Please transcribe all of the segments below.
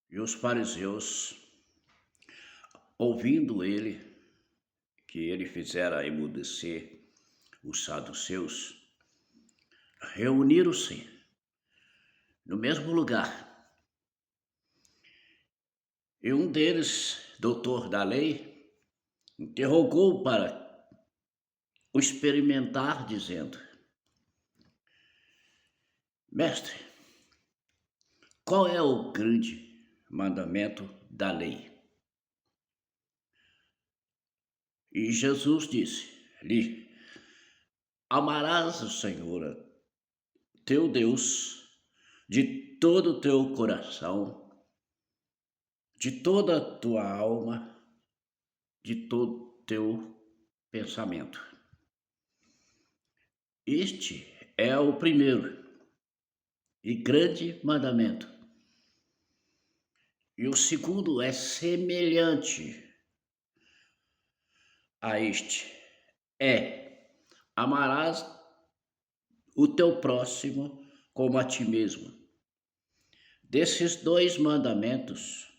E os fariseus, ouvindo ele, que ele fizera emudecer os saduceus, reuniram-se no mesmo lugar. E um deles, doutor da lei, interrogou para o experimentar, dizendo: Mestre, qual é o grande mandamento da lei? E Jesus disse-lhe: Amarás o Senhor teu Deus de todo o teu coração, de toda a tua alma, de todo o teu pensamento. Este é o primeiro e grande mandamento. E o segundo é semelhante a este: amarás o teu próximo como a ti mesmo. Desses dois mandamentos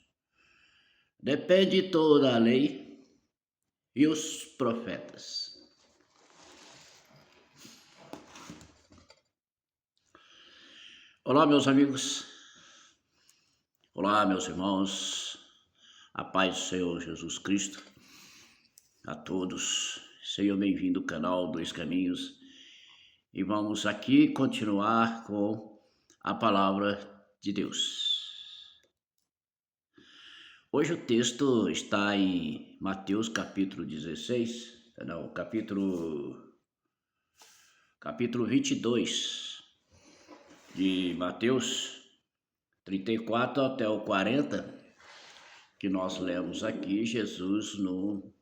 depende toda a lei e os profetas. Olá, meus amigos. Olá, meus irmãos. A paz do Senhor Jesus Cristo a todos. Sejam bem-vindos ao canal Dois Caminhos. E vamos aqui continuar com a palavra de Deus. Hoje o texto está em Mateus capítulo 22, de Mateus 34 até o 40, que nós lemos aqui, Jesus no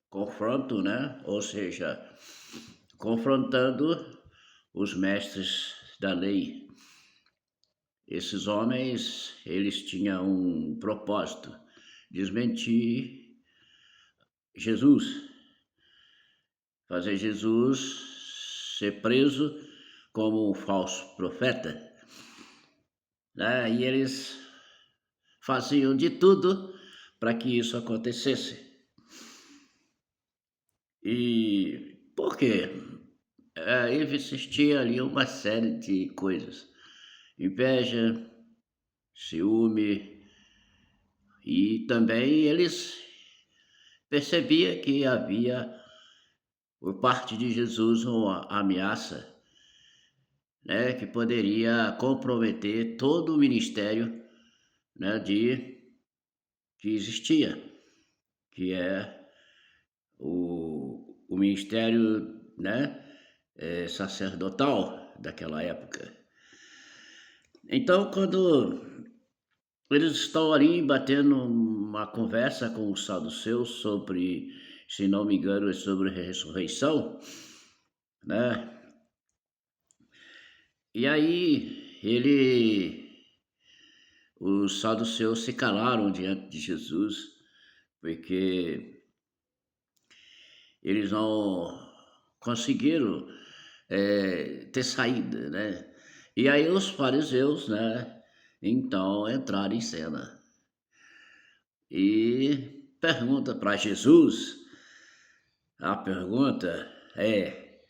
confronto, né? Ou seja, confrontando os mestres da lei. Esses homens, eles tinham um propósito: desmentir Jesus, fazer Jesus ser preso como um falso profeta, né? E eles faziam de tudo para que isso acontecesse. E por quê? Existia ali uma série de coisas: inveja, ciúme, e também eles percebiam que havia, por parte de Jesus, uma ameaça, né, que poderia comprometer todo o ministério, né, que existia, que é o ministério, né, sacerdotal daquela época. Então, quando eles estão ali batendo uma conversa com os saduceus sobre, se não me engano, sobre a ressurreição, né? E aí os saduceus se calaram diante de Jesus, porque eles não conseguiram ter saída, né? E aí os fariseus, né, então entraram em cena e pergunta para Jesus. A pergunta é: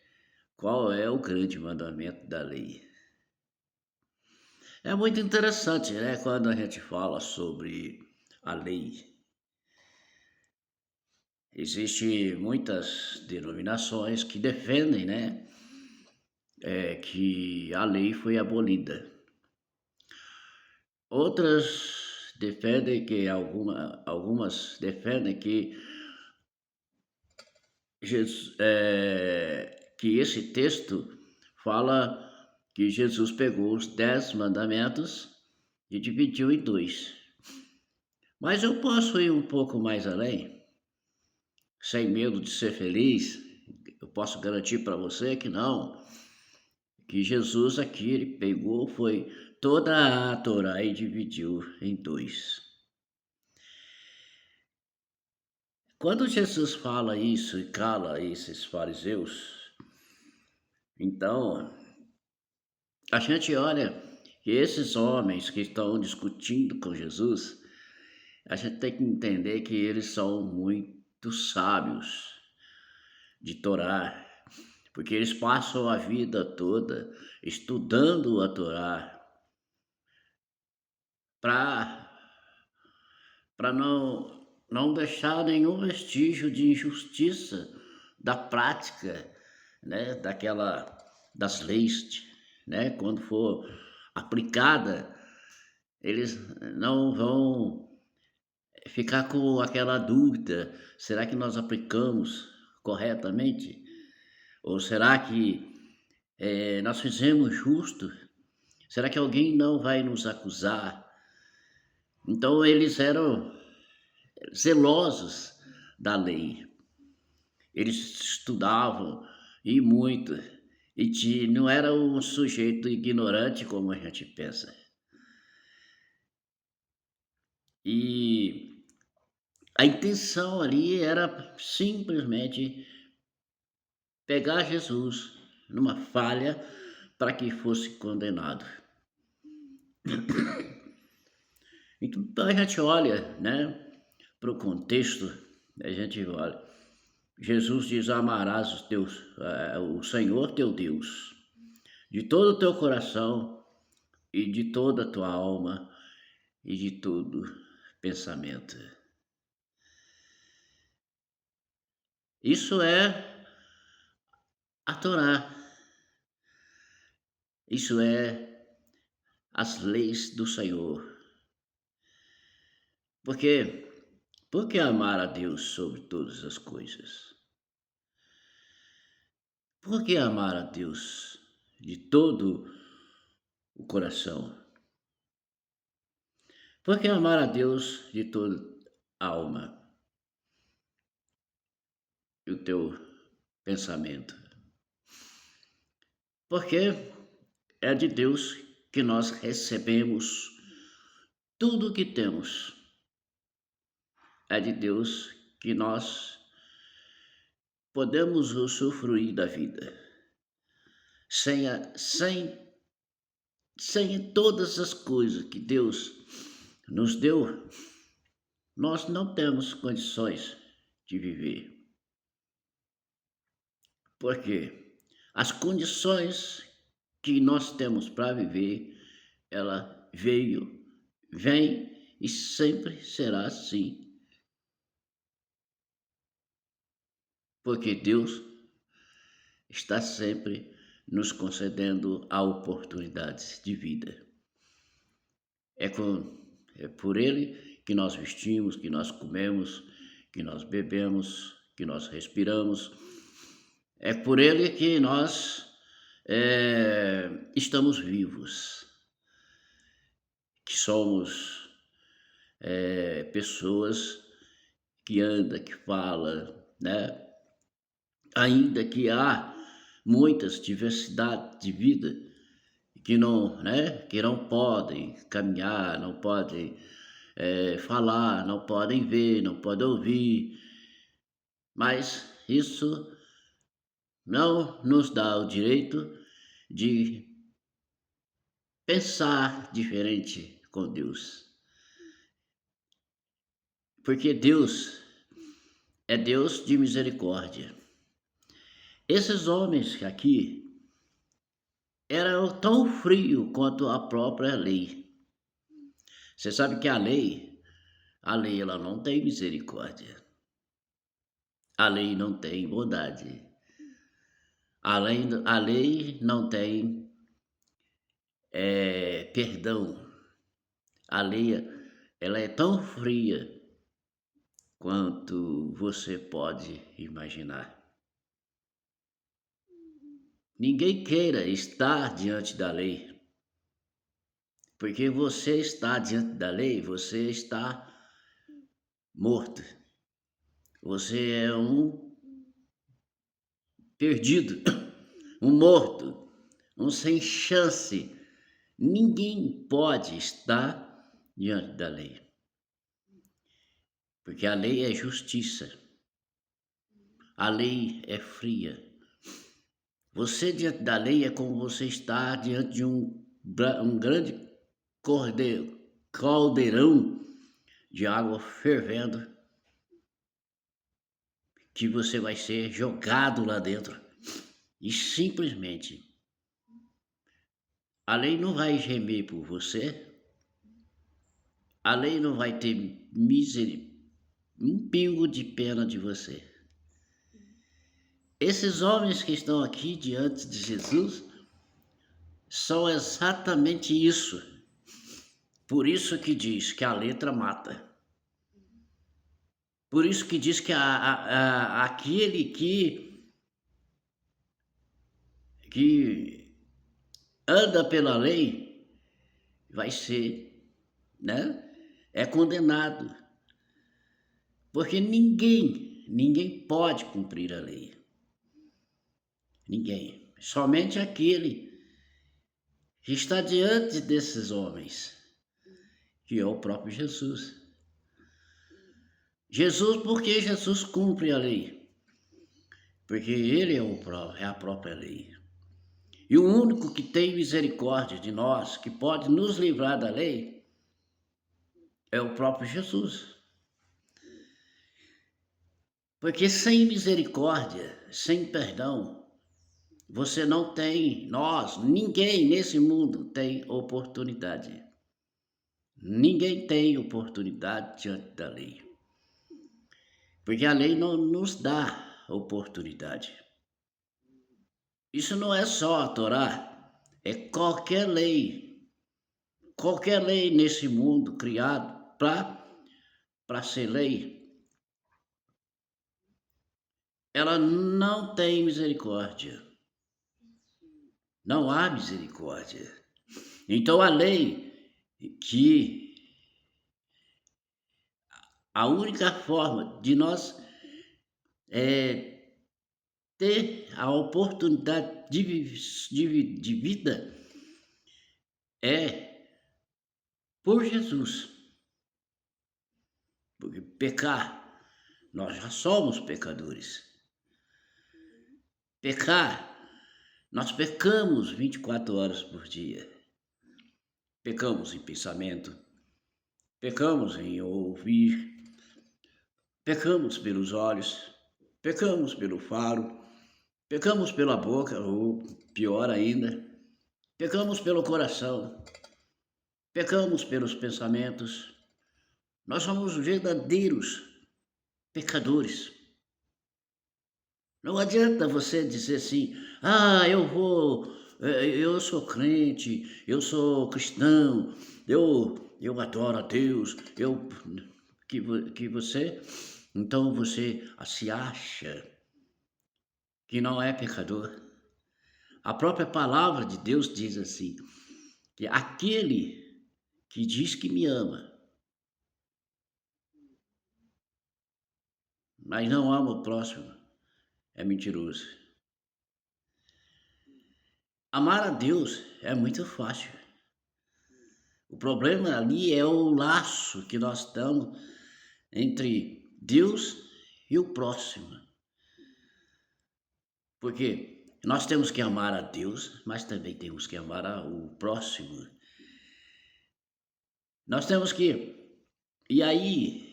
qual é o grande mandamento da lei? É muito interessante, né, quando a gente fala sobre a lei. Existem muitas denominações que defendem, né, que a lei foi abolida. Outras defendem que algumas defendem que que esse texto fala que Jesus pegou os 10 mandamentos e dividiu em 2. Mas eu posso ir um pouco mais além, sem medo de ser feliz. Eu posso garantir para você que não, que Jesus aqui, ele pegou, foi toda a Torá e dividiu em 2. Quando Jesus fala isso e cala esses fariseus, então a gente olha que esses homens que estão discutindo com Jesus, a gente tem que entender que eles são muito sábios de Torá, porque eles passam a vida toda estudando a Torá para não deixar nenhum vestígio de injustiça da prática, né, das leis, né, quando for aplicada, eles não vão ficar com aquela dúvida: será que nós aplicamos corretamente? Ou será que nós fizemos justo? Será que alguém não vai nos acusar? Então eles eram zelosos da lei. Eles estudavam e muito. Não era um sujeito ignorante como a gente pensa. E a intenção ali era simplesmente pegar Jesus numa falha para que fosse condenado. Então a gente olha, né, para o contexto, a gente olha. Jesus diz: amarás o Senhor teu Deus de todo o teu coração e de toda a tua alma e de todo pensamento. Isso é a Torá. Isso é as leis do Senhor. Por que amar a Deus sobre todas as coisas? Por que amar a Deus de todo o coração? Por que amar a Deus de toda a alma e o teu pensamento? Porque é de Deus que nós recebemos tudo o que temos. É de Deus que nós podemos usufruir da vida. Sem todas as coisas que Deus nos deu, nós não temos condições de viver. Porque as condições que nós temos para viver, ela vem e sempre será assim. Porque Deus está sempre nos concedendo a oportunidades de vida. É por Ele que nós vestimos, que nós comemos, que nós bebemos, que nós respiramos. É por Ele que nós estamos vivos, que somos pessoas que andam, que falam, né? Ainda que há muitas diversidades de vida que não podem caminhar, não podem falar, não podem ver, não podem ouvir, mas isso não nos dá o direito de pensar diferente com Deus. Porque Deus é Deus de misericórdia. Esses homens aqui eram tão frios quanto a própria lei. Você sabe que a lei ela não tem misericórdia. A lei não tem bondade. A lei não tem perdão. A lei ela é tão fria quanto você pode imaginar. Ninguém queira estar diante da lei, porque você está diante da lei, você está morto. Você é um perdido, um morto, um sem chance. Ninguém pode estar diante da lei, porque a lei é justiça, a lei é fria. Você diante da lei é como você está diante de um um grande caldeirão de água fervendo, que você vai ser jogado lá dentro. E simplesmente a lei não vai gemer por você, a lei não vai ter um pingo de pena de você. Esses homens que estão aqui diante de Jesus são exatamente isso. Por isso que diz que a letra mata. Por isso que diz que aquele que anda pela lei vai ser, né? É condenado. Porque ninguém pode cumprir a lei. Ninguém. Somente aquele que está diante desses homens, que é o próprio Jesus. Jesus, porque Jesus cumpre a lei? Porque ele é a própria lei. E o único que tem misericórdia de nós, que pode nos livrar da lei, é o próprio Jesus. Porque sem misericórdia, sem perdão, você não tem, ninguém nesse mundo tem oportunidade. Ninguém tem oportunidade diante da lei. Porque a lei não nos dá oportunidade. Isso não é só a Torá, é qualquer lei. Qualquer lei nesse mundo criado para ser lei, ela não tem misericórdia. Não há misericórdia. Então a lei que a única forma de nós ter a oportunidade de vida é por Jesus. Porque pecar, nós já somos pecadores. Pecar, nós pecamos 24 horas por dia. Pecamos em pensamento, pecamos em ouvir, pecamos pelos olhos, pecamos pelo faro, pecamos pela boca, ou pior ainda, pecamos pelo coração, pecamos pelos pensamentos. Nós somos verdadeiros pecadores. Não adianta você dizer assim, eu sou crente, eu sou cristão, eu adoro a Deus, que você, então você se acha que não é pecador. A própria palavra de Deus diz assim, que aquele que diz que me ama, mas não ama o próximo, é mentiroso. Amar a Deus é muito fácil. O problema ali é o laço que nós estamos entre Deus e o próximo. Porque nós temos que amar a Deus, mas também temos que amar o próximo. Nós temos que... E aí,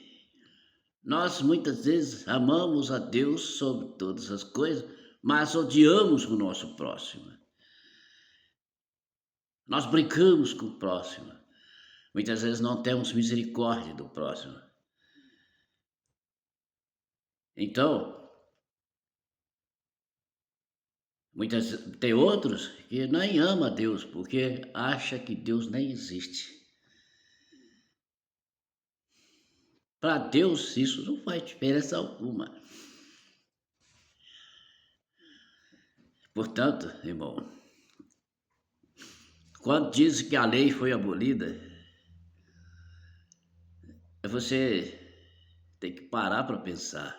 nós muitas vezes amamos a Deus sobre todas as coisas, mas odiamos o nosso próximo. Nós brincamos com o próximo. Muitas vezes não temos misericórdia do próximo. Então, tem outros que nem amam a Deus, porque acha que Deus nem existe. Para Deus isso não faz diferença alguma. Portanto, irmão, quando diz que a lei foi abolida, você tem que parar para pensar.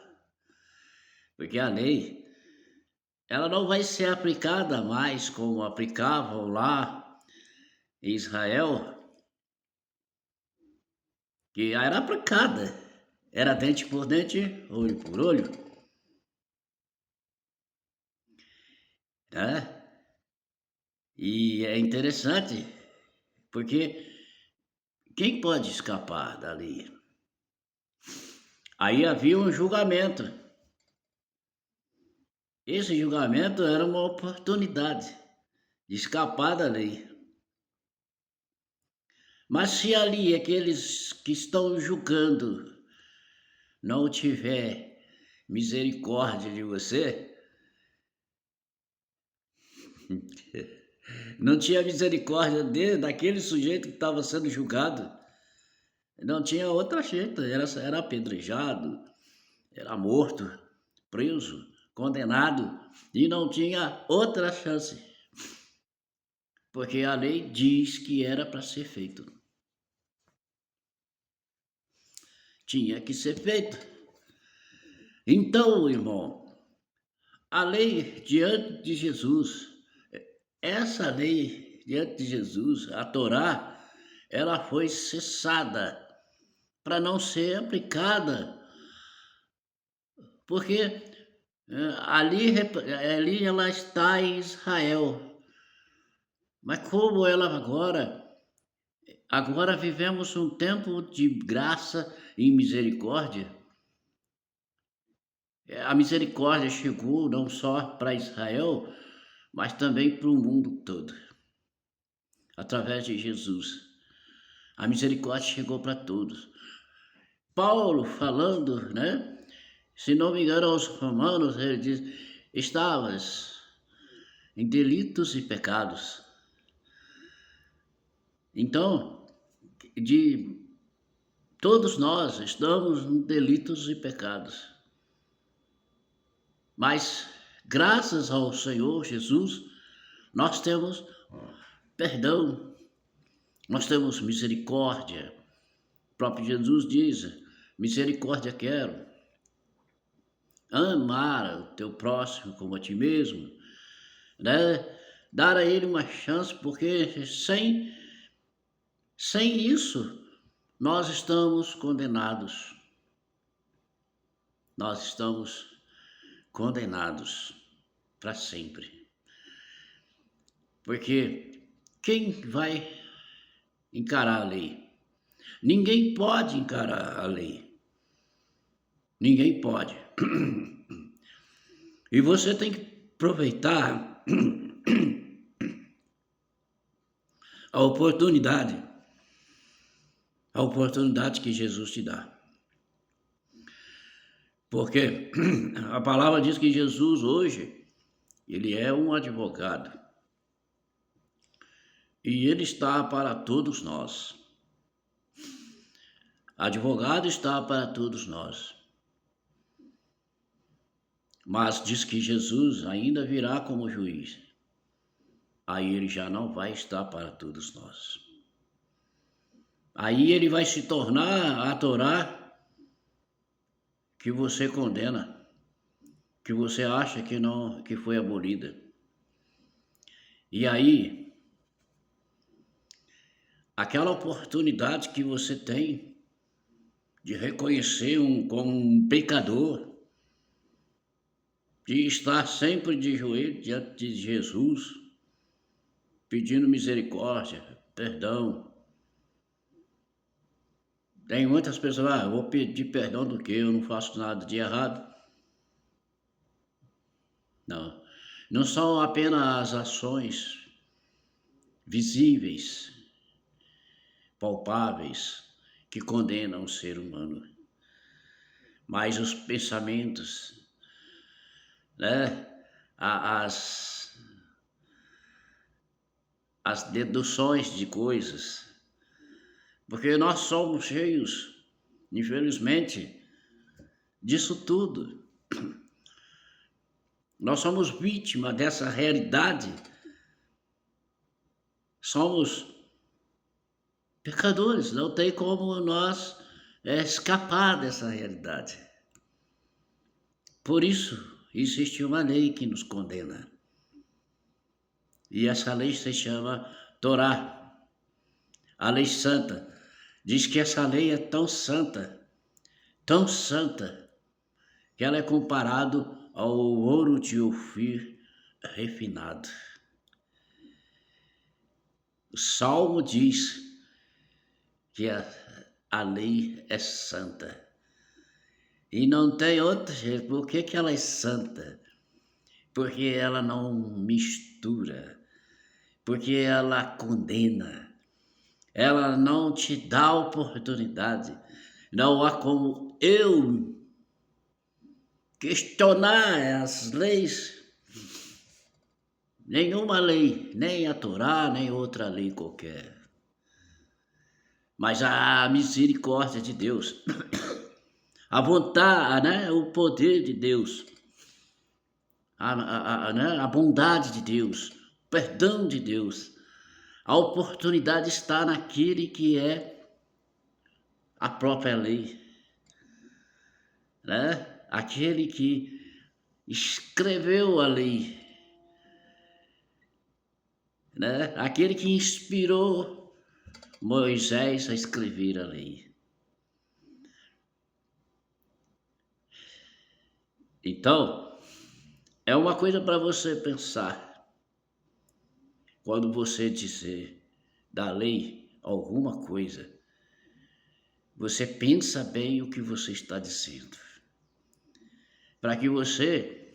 Porque a lei, ela não vai ser aplicada mais como aplicavam lá em Israel, que era aplicada. Era dente por dente, olho por olho. Né? E é interessante Porque quem pode escapar da lei? Aí havia um julgamento. Esse julgamento era uma oportunidade de escapar da lei. Mas se ali aqueles que estão julgando não tiver misericórdia de você, não tinha misericórdia daquele sujeito que estava sendo julgado, não tinha outra jeito, era apedrejado, era morto, preso, condenado, e não tinha outra chance, porque a lei diz que era para ser feito. Tinha que ser feito. Então, irmão, a lei diante de Jesus, essa lei diante de Jesus, a Torá, ela foi cessada para não ser aplicada, porque ali ela está em Israel. Mas como ela agora vivemos um tempo de graça e misericórdia. A misericórdia chegou não só para Israel, mas também para o mundo todo, através de Jesus. A misericórdia chegou para todos. Paulo falando, né? Se não me engano, aos Romanos, ele diz: estavas em delitos e pecados. Então, todos nós estamos em delitos e pecados. Mas, graças ao Senhor Jesus, nós temos perdão, nós temos misericórdia. O próprio Jesus diz: misericórdia quero. Amar o teu próximo como a ti mesmo, né? Dar a ele uma chance, porque sem isso nós estamos condenados. Nós estamos condenados para sempre. Porque quem vai encarar a lei? Ninguém pode encarar a lei. Ninguém pode. E você tem que aproveitar a oportunidade que Jesus te dá. Porque a palavra diz que Jesus hoje, ele é um advogado. E ele está para todos nós. Advogado está para todos nós. Mas diz que Jesus ainda virá como juiz. Aí ele já não vai estar para todos nós. Aí ele vai se tornar a Torá que você condena, que você acha que foi abolida. E aí, aquela oportunidade que você tem de reconhecer como um pecador, de estar sempre de joelho diante de Jesus, pedindo misericórdia, perdão. Tem muitas pessoas, eu vou pedir perdão do quê? Eu não faço nada de errado. Não, não são apenas as ações visíveis, palpáveis, que condenam o ser humano, mas os pensamentos, né? As deduções de coisas, porque nós somos cheios, infelizmente, disso tudo. Nós somos vítimas dessa realidade. Somos pecadores, não tem como nós escapar dessa realidade. Por isso, existe uma lei que nos condena. E essa lei se chama Torá, a lei santa. Diz que essa lei é tão santa, que ela é comparado ao ouro de Ofir refinado. O Salmo diz que a lei é santa. E não tem outra jeito. Por que ela é santa? Porque ela não mistura. Porque ela condena. Ela não te dá oportunidade. Não há como eu questionar as leis. Nenhuma lei, nem a Torá, nem outra lei qualquer. Mas a misericórdia de Deus, a vontade, né? O poder de Deus, né? A bondade de Deus, o perdão de Deus, a oportunidade está naquele que é a própria lei, né? Aquele que escreveu a lei, né? Aquele que inspirou Moisés a escrever a lei. Então, é uma coisa para você pensar quando você dizer da lei alguma coisa. Você pensa bem o que você está dizendo, para que você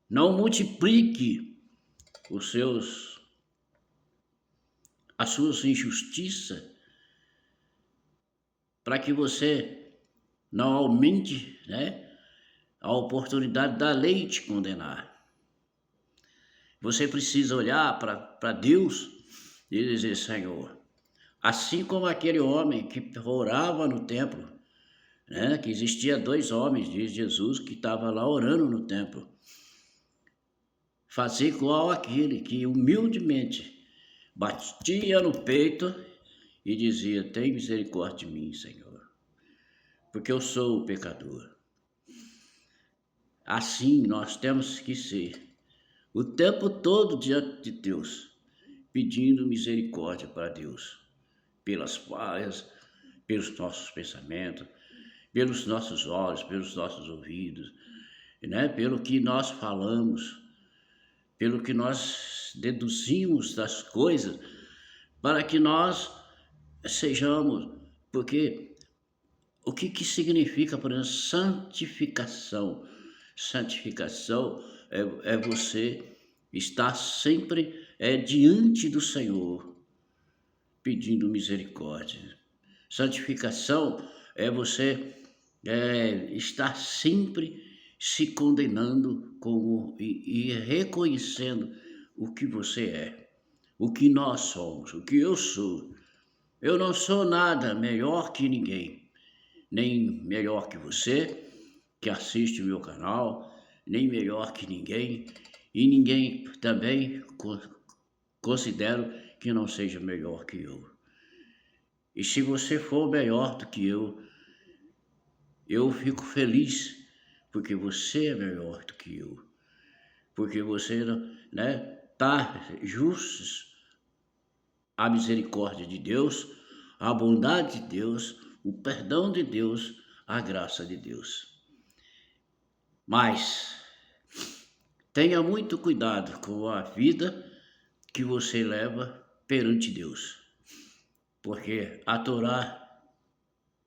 não multiplique as suas injustiças, para que você não aumente, né, a oportunidade da lei te condenar. Você precisa olhar para Deus e dizer: Senhor, assim como aquele homem que orava no templo, né, que existia 2 homens, diz Jesus, que estava lá orando no templo, fazer igual aquele que humildemente batia no peito e dizia: tem misericórdia de mim, Senhor, porque eu sou o pecador. Assim nós temos que ser o tempo todo diante de Deus, pedindo misericórdia para Deus, pelas falhas, pelos nossos pensamentos, pelos nossos olhos, pelos nossos ouvidos, né? Pelo que nós falamos, pelo que nós deduzimos das coisas, para que nós sejamos, porque o que significa, por exemplo, santificação? Santificação é você estar sempre diante do Senhor, pedindo misericórdia. Santificação é você estar sempre se condenando e reconhecendo o que você é, o que nós somos, o que eu sou. Eu não sou nada melhor que ninguém, nem melhor que você que assiste o meu canal, nem melhor que ninguém, e ninguém também considero que não seja melhor que eu. E se você for melhor do que eu fico feliz, porque você é melhor do que eu, porque você, né, tá justo a misericórdia de Deus, a bondade de Deus, o perdão de Deus, a graça de Deus. Mas tenha muito cuidado com a vida que você leva perante Deus, porque a Torá,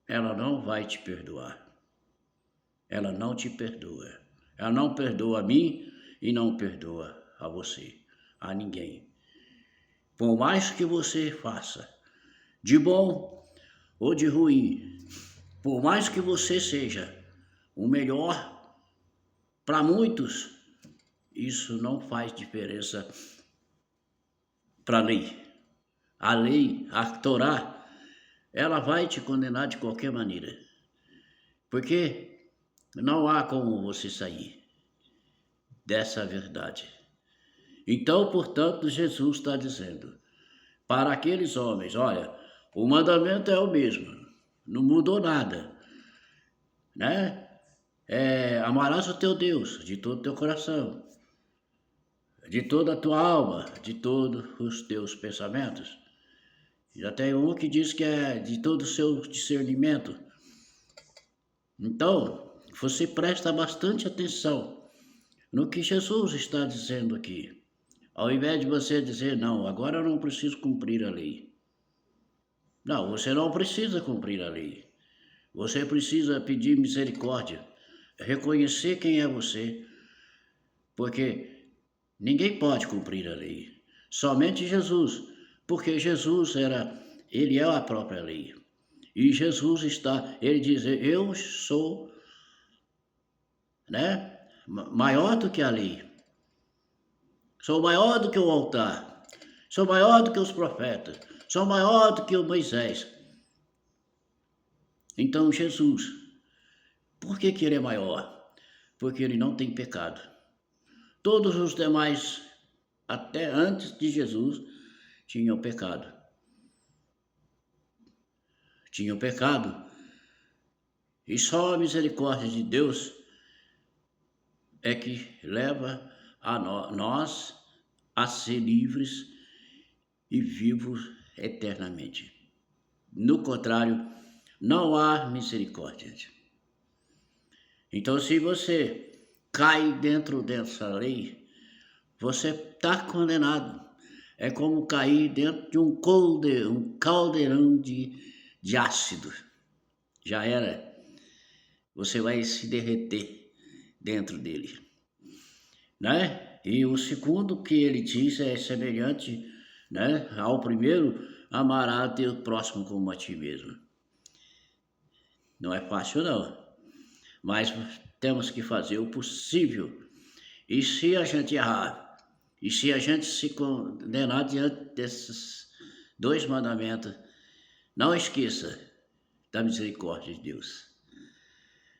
ela não vai te perdoar. Ela não te perdoa. Ela não perdoa a mim e não perdoa a você, a ninguém. Por mais que você faça, de bom ou de ruim, por mais que você seja o melhor para muitos, isso não faz diferença para a lei. A lei, a Torá, ela vai te condenar de qualquer maneira, porque não há como você sair dessa verdade. Então, portanto, Jesus está dizendo para aqueles homens: olha, o mandamento é o mesmo, não mudou nada, né? Amarás o teu Deus de todo o teu coração, de toda a tua alma, de todos os teus pensamentos. Já tem um que diz que é de todo o seu discernimento. Então, você presta bastante atenção no que Jesus está dizendo aqui. Ao invés de você dizer, não, agora eu não preciso cumprir a lei. Não, você não precisa cumprir a lei. Você precisa pedir misericórdia, reconhecer quem é você, porque ninguém pode cumprir a lei, somente Jesus, porque ele é a própria lei. E Jesus ele diz, eu sou, né, maior do que a lei, sou maior do que o altar, sou maior do que os profetas, sou maior do que o Moisés. Então Jesus, por que ele é maior? Porque ele não tem pecado. Todos os demais, até antes de Jesus, tinham pecado. Tinham pecado. E só a misericórdia de Deus é que leva a nós a ser livres e vivos eternamente. No contrário, não há misericórdia. Então, se você cai dentro dessa lei, você está condenado. É como cair dentro de um caldeirão de ácido. Já era. Você vai se derreter dentro dele, né? E o segundo que ele diz é semelhante, né, ao primeiro, amará teu próximo como a ti mesmo. Não é fácil não, mas temos que fazer o possível. E se a gente errar, e se a gente se condenar diante desses 2 mandamentos, não esqueça da misericórdia de Deus.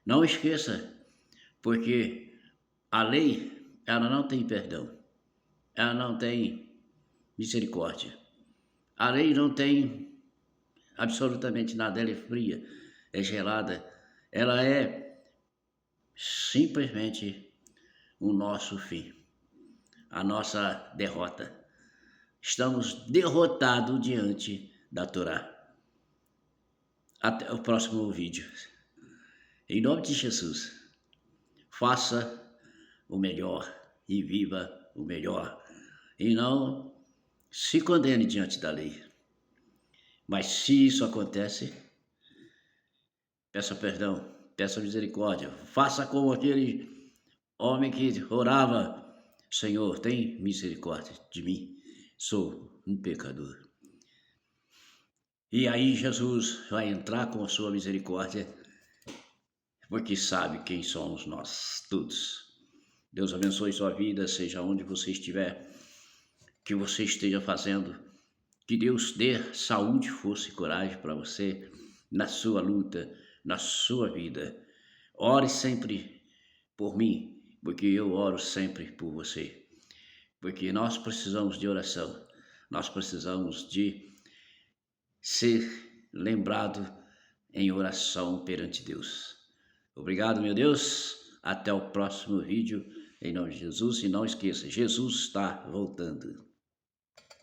Não esqueça, porque a lei, ela não tem perdão, ela não tem misericórdia. A lei não tem absolutamente nada, ela é fria, é gelada, ela é simplesmente o nosso fim, a nossa derrota. Estamos derrotados diante da Torá. Até o próximo vídeo. Em nome de Jesus, faça o melhor e viva o melhor. E não se condene diante da lei. Mas se isso acontece, peça perdão, peça misericórdia. Faça como aquele homem que orava, Senhor, tem misericórdia de mim, sou um pecador. E aí Jesus vai entrar com a sua misericórdia, porque sabe quem somos nós todos. Deus abençoe sua vida, seja onde você estiver, que você esteja fazendo, que Deus dê saúde, força e coragem para você na sua luta, na sua vida. Ore sempre por mim, porque eu oro sempre por você. Porque nós precisamos de oração, nós precisamos de ser lembrado em oração perante Deus. Obrigado, meu Deus. Até o próximo vídeo, em nome de Jesus. E não esqueça, Jesus está voltando.